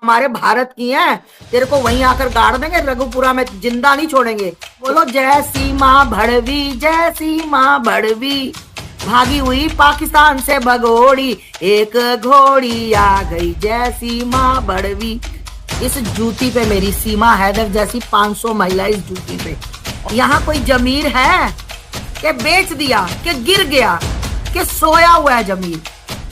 हमारे भारत की हैं, तेरे को वहीं आकर गाड़ देंगे, रघुपुरा में जिंदा नहीं छोड़ेंगे। बोलो जय सीमा भड़वी, जय सीमा भड़वी, भागी हुई पाकिस्तान से भगोड़ी, एक घोड़ी आ गई जय सीमा भड़वी। इस जूती पे मेरी सीमा हैदर जैसी 500 महिला इस जूती पे। यहाँ कोई जमीर है कि बेच दिया, कि गिर गया, कि सोया हुआ है जमीर?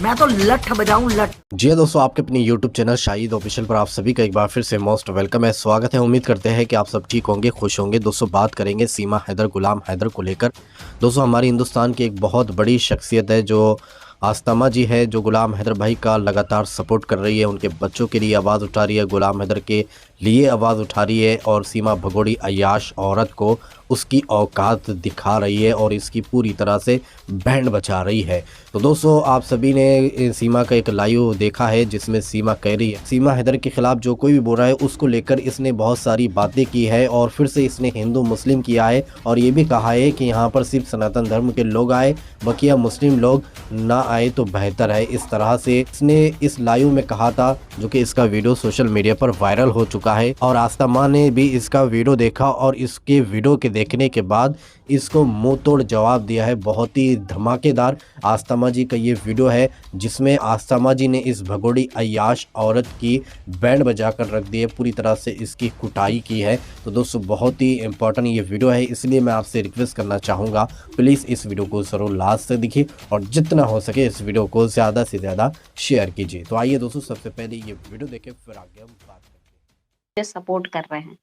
मैं तो लठ बजाऊं लठ। जी हाँ दोस्तों, आपके अपने YouTube चैनल शाहिद ऑफिशियल पर आप सभी का एक बार फिर से मोस्ट वेलकम है, स्वागत है। उम्मीद करते हैं कि आप सब ठीक होंगे, खुश होंगे। दोस्तों बात करेंगे सीमा हैदर, गुलाम हैदर को लेकर। दोस्तों हमारी हिंदुस्तान की एक बहुत बड़ी शख्सियत है जो आस्तामा जी है, जो गुलाम हैदर भाई का लगातार सपोर्ट कर रही है, उनके बच्चों के लिए आवाज़ उठा रही है, गुलाम हैदर के लिए आवाज़ उठा रही है और सीमा भगोड़ी अय्याश औरत को उसकी औकात दिखा रही है और इसकी पूरी तरह से बैंड बजा रही है। तो दोस्तों आप सभी ने सीमा का एक लाइव देखा है जिसमें सीमा कह रही है, सीमा हैदर के खिलाफ जो कोई भी बोल रहा है उसको लेकर इसने बहुत सारी बातें की है और फिर से इसने हिंदू मुस्लिम किया है और ये भी कहा है कि यहाँ पर सिर्फ सनातन धर्म के लोग आए, बकिया मुस्लिम लोग ना आए तो बेहतर है। इस तरह से इसने इस लाइव में कहा था, जो कि इसका वीडियो सोशल मीडिया पर वायरल हो चुका है और आस्तामा ने भी इसका वीडियो देखा और इसके वीडियो के देखने के बाद इसको मुंह तोड़ जवाब दिया है। बहुत ही धमाकेदार आस्तामा जी का ये वीडियो है जिसमें आस्तामा जी ने इस भगोड़ी अय्याश औरत की बैंड बजाकर रख दी है, पूरी तरह से इसकी कुटाई की है। तो दोस्तों बहुत ही इंपॉर्टेंट ये वीडियो है, इसलिए मैं आपसे रिक्वेस्ट करना चाहूँगा प्लीज़ इस वीडियो को ज़रूर लास्ट तक देखिए और जितना हो सके इस वीडियो को ज़्यादा से ज़्यादा शेयर कीजिए। तो आइए दोस्तों सबसे पहले ये वीडियो देखें, फिर आगे हम बात करते हैं। सपोर्ट कर रहे हैं।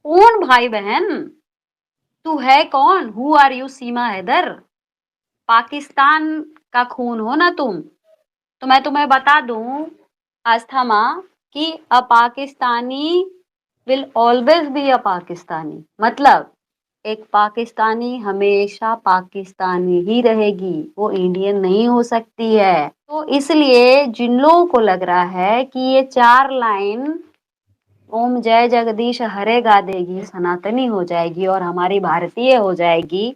कौन भाई बहन तू है? कौन? Who are you? Seema Haider, Pakistan का खून हो ना तुम। तो मैं तुम्हें बता दूं आस्थमा कि a Pakistani will always be a Pakistani. मतलब एक पाकिस्तानी हमेशा पाकिस्तानी ही रहेगी, वो इंडियन नहीं हो सकती है। तो इसलिए जिन लोगों को लग रहा है कि ये 4 लाइन ओम जय जगदीश हरे गा देगी, सनातनी हो जाएगी और हमारी भारतीय हो जाएगी,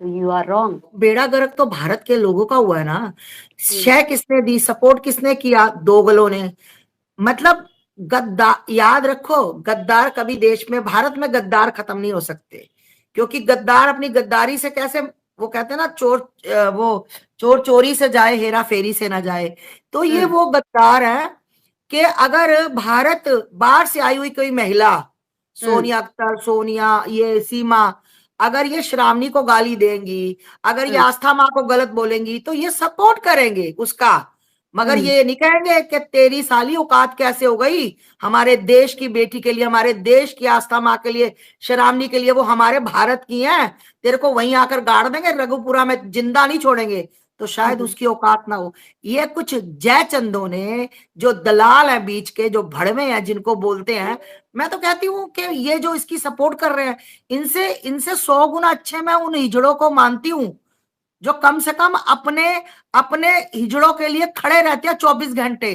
तो यू आर रॉन्ग। बेड़ा गर्क तो भारत के लोगों का हुआ है ना। शय किसने दी, सपोर्ट किसने किया? दोगलों ने। मतलब गद्दार, याद रखो, गद्दार कभी देश में, भारत में गद्दार खत्म नहीं हो सकते, क्योंकि गद्दार अपनी गद्दारी से कैसे, वो कहते हैं ना, वो चोर चोरी से जाए, हेरा फेरी से ना जाए। तो ये वो गद्दार है कि अगर भारत बाहर से आई हुई कोई महिला, सोनिया अख्तर, सोनिया, ये सीमा, अगर ये श्रावणी को गाली देंगी, अगर ये आस्था माँ को गलत बोलेंगी, तो ये सपोर्ट करेंगे उसका, मगर ये नहीं कहेंगे कि तेरी साली औकात कैसे हो गई हमारे देश की बेटी के लिए, हमारे देश की आस्था माँ के लिए, श्रावणी के लिए, वो हमारे भारत की हैं, तेरे को वहीं आकर गाड़ देंगे, रघुपुरा में जिंदा नहीं छोड़ेंगे। तो शायद उसकी औकात ना हो। ये कुछ जय चंदों ने, जो दलाल है बीच के, जो भड़वे हैं जिनको बोलते हैं, मैं तो कहती हूँ कि ये जो इसकी सपोर्ट कर रहे हैं, इनसे इनसे 100 गुना अच्छे मैं उन हिजड़ों को मानती हूँ जो कम से कम अपने अपने हिजड़ों के लिए खड़े रहते हैं 24 घंटे।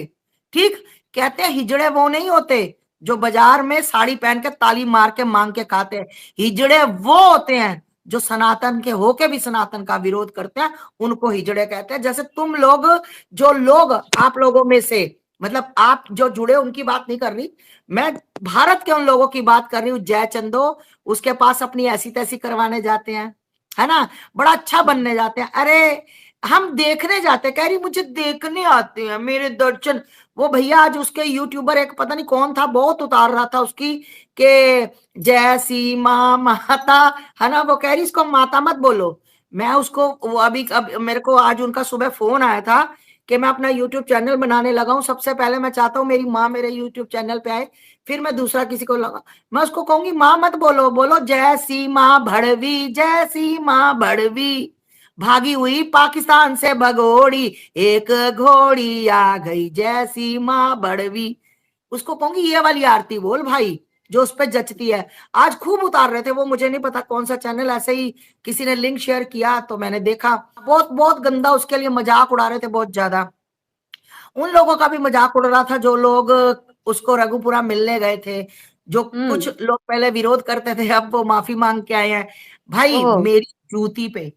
ठीक कहते हैं, हिजड़े वो नहीं होते जो बाजार में साड़ी पहन के ताली मार के मांग के खाते हैं। हिजड़े वो होते हैं जो सनातन के होके भी सनातन का विरोध करते हैं, उनको हिजड़े कहते हैं। जैसे तुम लोग, जो लोग, आप लोगों में से, मतलब आप जो जुड़े, उनकी बात नहीं कर रही मैं, भारत के उन लोगों की बात कर रही हूँ। जय चंदो उसके पास अपनी ऐसी तैसी करवाने जाते हैं, है ना, बड़ा अच्छा बनने जाते हैं। अरे हम देखने जाते हैं, कह रही मुझे देखने आते हैं मेरे दर्शन। वो भैया आज उसके यूट्यूबर, एक पता नहीं कौन था, बहुत उतार रहा था उसकी के जय सीमा माता, है ना, वो कह रही इसको माता मत बोलो। मैं उसको, वो अभी अब मेरे को आज उनका सुबह फोन आया था कि मैं अपना यूट्यूब चैनल बनाने लगा हूँ, सबसे पहले मैं चाहता हूँ मेरी माँ मेरे यूट्यूब चैनल पे आए, फिर मैं दूसरा किसी को लगा। मैं उसको कहूंगी माँ मत बोलो, बोलो जय सीमा भड़वी, जय सीमा भड़वी, भागी हुई पाकिस्तान से भगोड़ी, एक घोड़ी आ गई जय सीमा भड़वी। उसको कहूंगी ये वाली आरती बोल भाई, जो उस पर जचती है। आज खूब उतार रहे थे वो, मुझे नहीं पता कौन सा चैनल, ऐसे ही किसी ने लिंक शेयर किया तो मैंने देखा, बहुत बहुत गंदा उसके लिए मजाक उड़ा रहे थे, बहुत ज्यादा। उन लोगों का भी मजाक उड़ रहा था जो लोग उसको रघुपुरा मिलने गए थे, जो कुछ लोग पहले विरोध करते थे, अब वो माफी मांग के आए हैं। भाई मेरी जूती पे,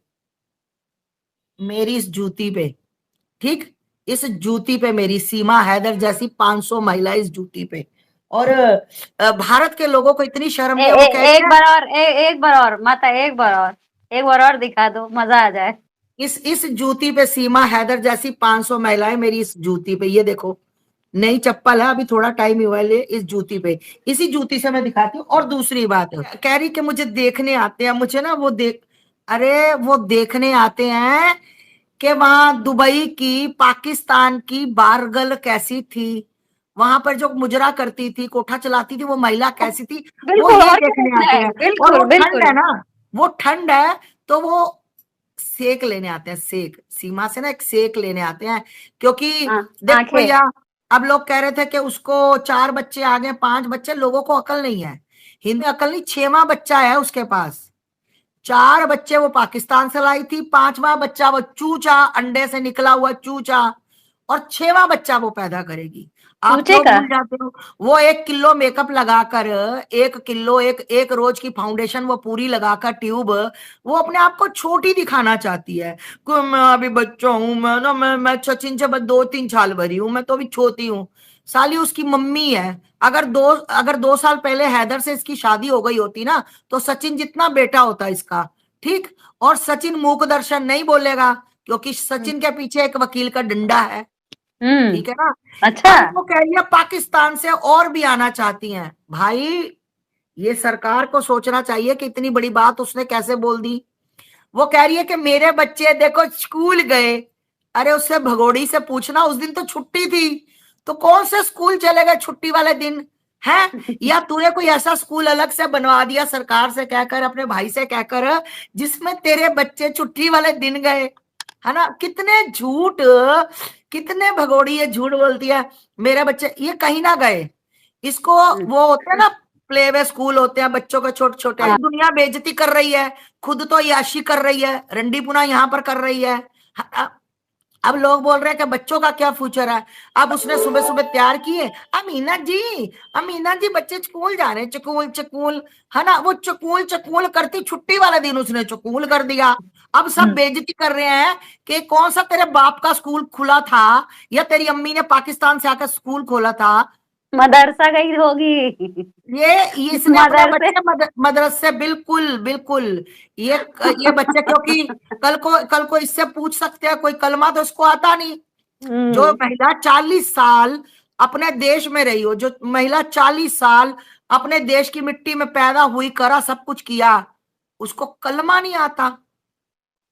मेरी इस जूती पे, ठीक, इस जूती पे, मेरी सीमा हैदर जैसी 500 महिला इस जूती पे। और भारत के लोगों को इतनी शर्म नहीं है, वो कह रही एक है बार और, एक बार और माता, एक बार और दिखा दो, मजा आ जाए। इस जूती पे सीमा हैदर जैसी 500 महिलाएं मेरी इस जूती पे, ये देखो नई चप्पल है, अभी थोड़ा टाइम हुआ है इस जूती पे, इसी जूती से मैं दिखाती हूँ। और दूसरी बात है, कह रही कि मुझे देखने आते हैं, मुझे ना वो अरे वो देखने आते हैं कि वहां दुबई की, पाकिस्तान की बारगल कैसी थी, वहां पर जो मुजरा करती थी, कोठा चलाती थी, वो महिला कैसी थी, वो बिल्कुल, ये और क्या देखने देखना आते है, हैं। और बिल्कुल वो ठंड बिल्कुल। है ना, वो ठंड है, तो वो सेक लेने आते हैं, सेक, सीमा से ना एक सेक लेने आते हैं, क्योंकि देखो आंखें। भैया, अब लोग कह रहे थे कि उसको 4 बच्चे आ गए, 5 बच्चे, लोगों को अकल नहीं है, हिंदी अकल नहीं, 6वां बच्चा है उसके पास। 4 बच्चे वो पाकिस्तान से लाई थी, 5वां बच्चा वो चूचा, अंडे से निकला हुआ चूचा, और 6वां बच्चा वो पैदा करेगी। आप चूचे क्यों का? भूल जाते हो? वो 1 किलो मेकअप लगाकर, 1 किलो, एक रोज की फाउंडेशन वो पूरी लगाकर, ट्यूब, वो अपने आप को छोटी दिखाना चाहती है कि मैं अभी बच्चा हूं, मैं ना मैं सचिन से बस 2-3 साल भरी हूं, मैं तो अभी छोटी हूँ। साली उसकी मम्मी है। अगर 2 साल पहले हैदर से इसकी शादी हो गई होती ना, तो सचिन जितना बेटा होता इसका, ठीक। और सचिन मूक दर्शन नहीं बोलेगा, क्योंकि सचिन के पीछे एक वकील का डंडा है, ठीक है ना। अच्छा। अब वो कह रही है पाकिस्तान से और भी आना चाहती हैं। भाई, ये सरकार को सोचना चाहिए कि इतनी बड़ी बात उसने कैसे बोल दी। वो कह रही है कि मेरे बच्चे देखो स्कूल गए। अरे उससे भगोड़ी से पूछना, उस दिन तो छुट्टी थी, तो कौन से स्कूल चले गए छुट्टी वाले दिन है? या तूने कोई ऐसा स्कूल अलग से बनवा दिया सरकार से कहकर, अपने भाई से कहकर, जिसमें तेरे बच्चे छुट्टी वाले दिन गए, है ना? कितने झूठ, कितने भगोड़ी ये झूठ बोलती है। मेरे बच्चे ये कहीं ना गए, इसको वो होते हैं ना, प्ले वे स्कूल होते हैं बच्चों के छोटे छोटे, दुनिया बेइज्जती कर रही है, खुद तो याशी कर रही है, रंडी पुना यहाँ पर कर रही है। अब लोग बोल रहे हैं कि बच्चों का क्या फ्यूचर है। अब उसने सुबह सुबह तैयार किए, अमीना जी, अमीना जी बच्चे स्कूल जा रहे हैं, चकूल चकूल, है ना? वो चकूल चकूल करती, छुट्टी वाले दिन उसने चकूल कर दिया। अब सब बेइज्जती कर रहे हैं कि कौन सा तेरे बाप का स्कूल खुला था, या तेरी अम्मी ने पाकिस्तान से आकर स्कूल खोला था। मदरसा गई होगी। ये इसने अपने मदरसे। बच्चे मदरसे, बिल्कुल बिल्कुल। ये बच्चे, क्योंकि कल को इससे पूछ सकते हैं, कोई कलमा तो इसको आता नहीं। जो महिला 40 साल अपने देश में रही हो, जो महिला 40 साल अपने देश की मिट्टी में पैदा हुई, करा, सब कुछ किया, उसको कलमा नहीं आता।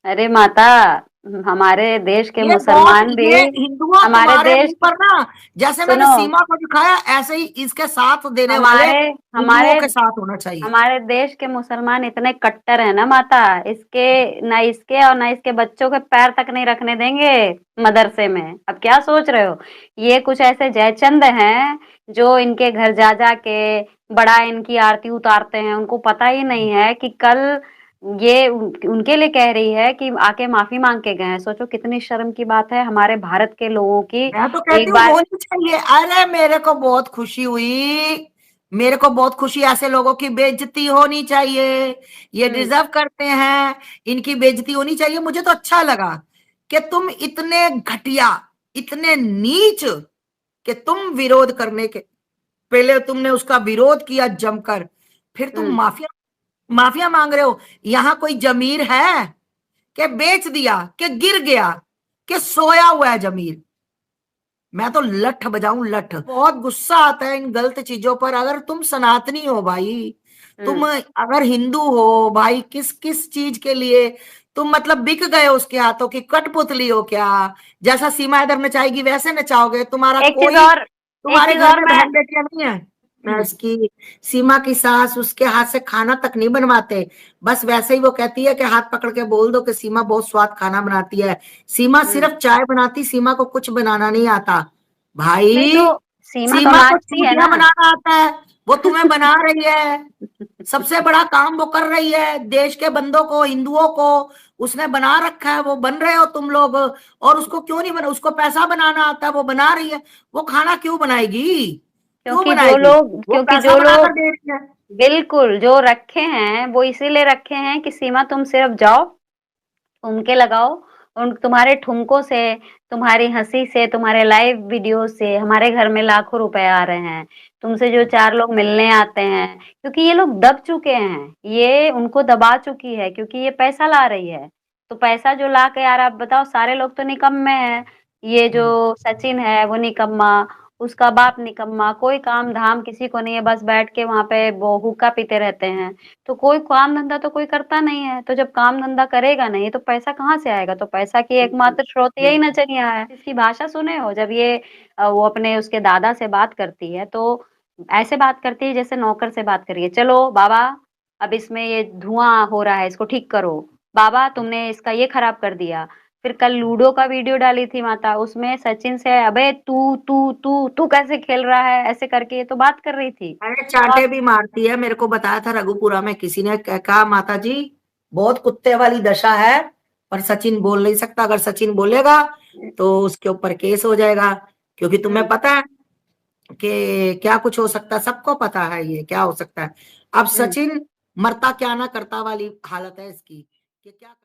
अरे माता, हमारे देश के ये मुसलमान भी, ये हिंदुओं हमारे तुम्हारे देश, मुंह पर ना, जैसे मैंने सुनो, सीमा को दिखाया, ऐसे ही इसके साथ देने वाले हमारे हमारे हिंदुओं के साथ होना चाहिए। हमारे देश के मुसलमान इतने कट्टर है ना माता, इसके ना इसके और ना इसके बच्चों के पैर तक नहीं रखने देंगे मदरसे में। अब क्या सोच रहे हो? ये कुछ ऐसे जयचंद हैं जो इनके घर जा जा के बड़ा इनकी आरती उतारते हैं, उनको पता ही नहीं है कि कल ये उनके लिए कह रही है कि आके माफी मांग के गए हैं। सोचो कितनी शर्म की बात है हमारे भारत के लोगों की। मैं तो कहती एक हूँ बार, होनी चाहिए। अरे मेरे को बहुत खुशी हुई, मेरे को बहुत खुशी, ऐसे लोगों की बेइज्जती होनी चाहिए, ये डिजर्व करते हैं, इनकी बेइज्जती होनी चाहिए। मुझे तो अच्छा लगा कि तुम इतने घटिया, इतने नीच, कि तुम विरोध करने के पहले तुमने उसका विरोध किया जमकर, फिर तुम माफिया माफिया मांग रहे हो। यहां कोई जमीर है कि बेच दिया, कि गिर गया, कि सोया हुआ है जमीर? मैं तो लठ बजाऊं, लठ। बहुत गुस्सा आता है इन गलत चीजों पर। अगर तुम सनातनी हो भाई, तुम अगर हिंदू हो भाई, किस किस चीज के लिए तुम मतलब बिक गए उसके हाथों की कठपुतली हो क्या? जैसा सीमा इधर नचाएगी वैसे नचाओगे? तुम्हारा एक चीज कोई, और, एक तुम्हारे चीज घर और में मैं, बहन बेटियां नहीं है? मैं उसकी, सीमा की सास उसके हाथ से खाना तक नहीं बनवाते, बस वैसे ही वो कहती है कि हाथ पकड़ के बोल दो कि सीमा बहुत स्वाद खाना बनाती है। सीमा सिर्फ चाय बनाती, सीमा को कुछ बनाना नहीं आता नहीं तो भाई। सीमा तो सीमा को नाचती है चूतियां ना। बनाना आता है, वो तुम्हें बना रही है। सबसे बड़ा काम वो कर रही है, देश के बंदों को, हिंदुओं को उसने बना रखा है, वो बन रहे हो तुम लोग। और उसको क्यों नहीं बना? उसको पैसा बनाना आता है, वो बना रही है। वो खाना क्यों बनाएगी? क्यों बनाएगी? वो क्योंकि पैसा जो बनाकर लोग दे रही है। बिल्कुल जो रखे हैं वो इसीलिए रखे हैं कि सीमा तुम सिर्फ जाओ, उनके लगाओ, तुम्हारे ठुमकों से, तुम्हारी हंसी से, तुम्हारे लाइव वीडियो से हमारे घर में लाखों रुपए आ रहे हैं। तुमसे जो 4 लोग मिलने आते हैं, क्योंकि ये लोग दब चुके हैं, ये उनको दबा चुकी है, क्योंकि ये पैसा ला रही है। तो पैसा जो ला के, यार आप बताओ, सारे लोग तो निकम्मे हैं। ये जो सचिन है वो निकम्मा, उसका बाप निकम्मा, कोई काम धाम किसी को नहीं है, बस बैठ के वहां पे वो हुक्का पीते रहते हैं। तो कोई काम धंधा तो कोई करता नहीं है, तो जब काम धंधा करेगा नहीं तो पैसा कहाँ से आएगा? तो पैसा की एकमात्र स्रोत यही नचनिया है। इसकी भाषा सुने हो, जब ये वो अपने उसके दादा से बात करती है तो ऐसे बात करती है जैसे नौकर से बात करिए। चलो बाबा, अब इसमें ये धुआं हो रहा है, इसको ठीक करो। बाबा, तुमने इसका ये खराब कर दिया। फिर कल लूडो का वीडियो डाली थी माता, उसमें सचिन से, अबे तू कैसे खेल रहा है, ऐसे करके ये तो बात कर रही थी। अरे चांटे भी मारती है। मेरे को बताया था रघुपुरा में किसी ने, कहा माता जी बहुत कुत्ते वाली दशा है, पर सचिन बोल नहीं सकता। अगर सचिन बोलेगा तो उसके ऊपर केस हो जाएगा, क्योंकि तुम्हें पता है कि क्या कुछ हो सकता है। सबको पता है ये क्या हो सकता है। अब सचिन मरता क्या ना करता वाली हालत है इसकी, कि क्या